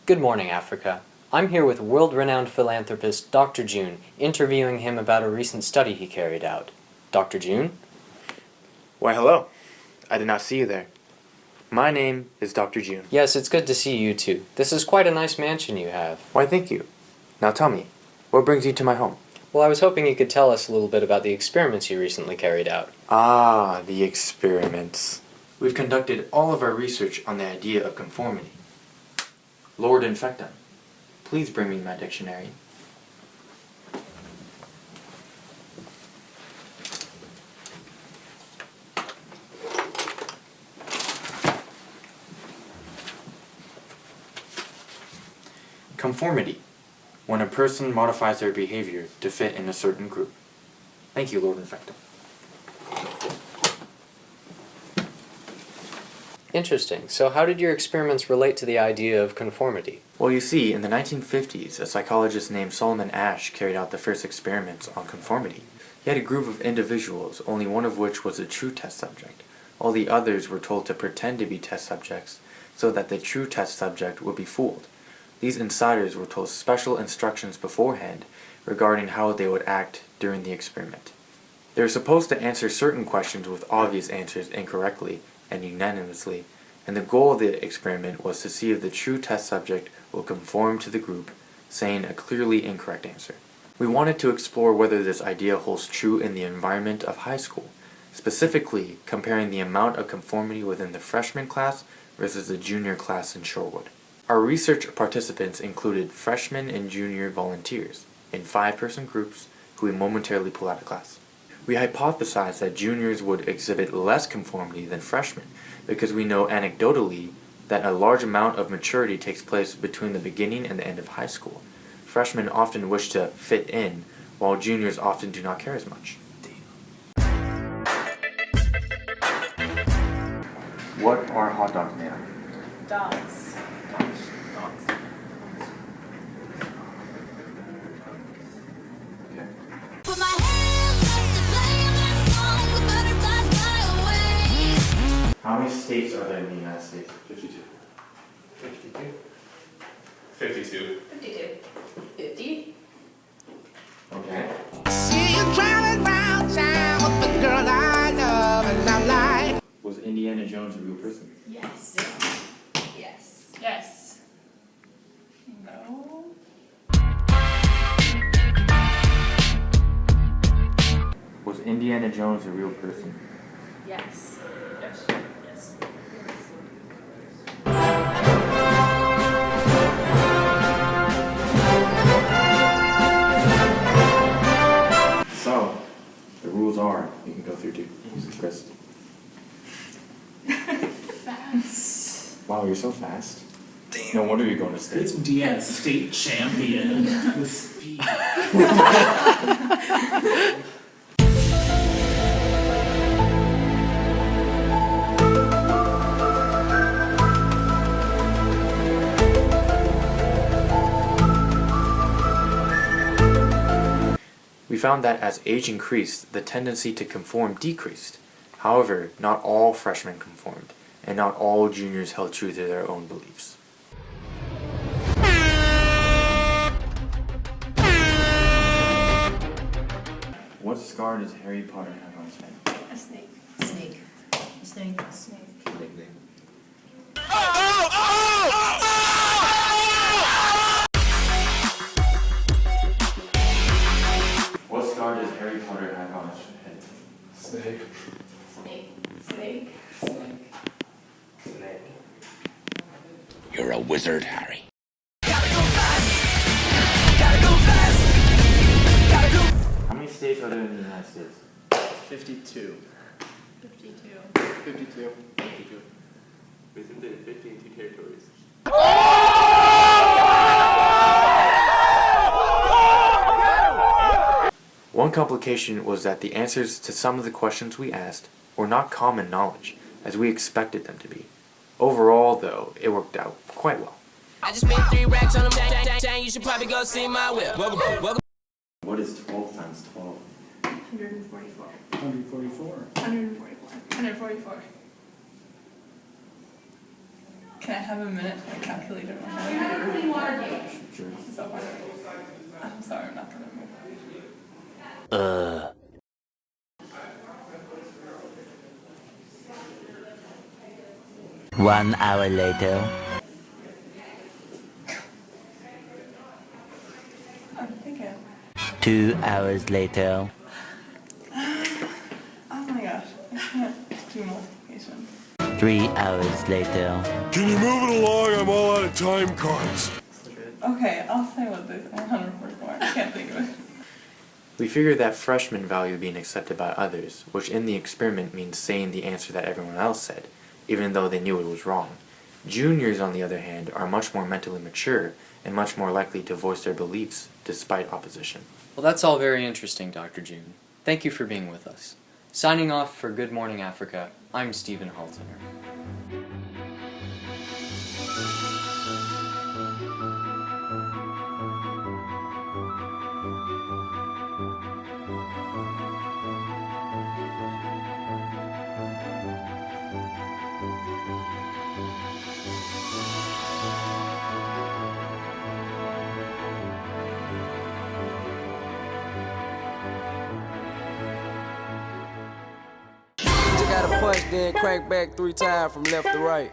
Good morning, Africa. I'm here with world-renowned philanthropist Dr. June, interviewing him about a recent study he carried out. Dr. June? Why, hello. I did not see you there. My name is Dr. June. Yes, it's good to see you too. This is quite a nice mansion you have. Why, thank you. Now tell me, what brings you to my home? Well, I was hoping you could tell us a little bit about the experiments you recently carried out. Ah, the experiments. We've conducted all of our research on the idea of conformity. Lord Infectum, please bring me my dictionary. Conformity, when a person modifies their behavior to fit in a certain group. Thank you, Lord Infectum. Interesting. So how did your experiments relate to the idea of conformity? Well, you see, in the 1950s, a psychologist named Solomon Asch carried out the first experiments on conformity. He had a group of individuals, only one of which was a true test subject. All the others were told to pretend to be test subjects so that the true test subject would be fooled. These insiders were told special instructions beforehand regarding how they would act during the experiment. They were supposed to answer certain questions with obvious answers incorrectly and unanimously, and the goal of the experiment was to see if the true test subject will conform to the group, saying a clearly incorrect answer. We wanted to explore whether this idea holds true in the environment of high school, specifically comparing the amount of conformity within the freshman class versus the junior class in Shorewood. Our research participants included freshmen and junior volunteers in 5-person groups who we momentarily pull out of class. We hypothesized that juniors would exhibit less conformity than freshmen because we know anecdotally that a large amount of maturity takes place between the beginning and the end of high school. Freshmen often wish to fit in, while juniors often do not care as much. What are hot dogs made of? Dogs. Put my hands up to play my song, the butterflies fly away. How many states are there in the United States? 52. 52. 52. 52. 50. Okay. See you driving round town with the girl I love, and I'm like, Was Indiana Jones a real person? Yes. Yes. Yes. No. Was Indiana Jones a real person? Yes. Yes. Yes. So, the rules are, you can go through to Chris. Fast. Wow, you're so fast. No wonder you're going to state. It's Deanne, state champion with speed. We found that as age increased, the tendency to conform decreased. However, not all freshmen conformed, and not all juniors held true to their own beliefs. What scar does Harry Potter have on his head? A snake. Snake. A snake. A snake. What scar does Harry Potter have on his head? Snake. Snake. Snake. Snake. You're a wizard, Harry. How many states are there in the United States? 52. 52. 52. 52. Within the 52 territories. One complication was that the answers to some of the questions we asked were not common knowledge, as we expected them to be. Overall, though, it worked out quite well. I just made 3 racks on them, dang, you should probably go see my whip. Welcome. What is 12 times 12? 144. 144. 144. 144. Can I have a minute to calculate it? I have a clean water gauge. Sure. So far. I'm sorry, I'm not gonna move. 1 hour later. I'm thinking. 2 hours later. Oh my gosh, I can't do multiplication. 3 hours later. Can you move it along? I'm all out of time cards. Okay, I'll say what this 144. I can't think of it. We figured that freshman value being accepted by others, which in the experiment means saying the answer that everyone else said, even though they knew it was wrong. Juniors, on the other hand, are much more mentally mature and much more likely to voice their beliefs despite opposition. Well, that's all very interesting, Dr. June. Thank you for being with us. Signing off for Good Morning Africa, I'm Stephen Haltiner. Got a punch, then crank back 3 times from left to right.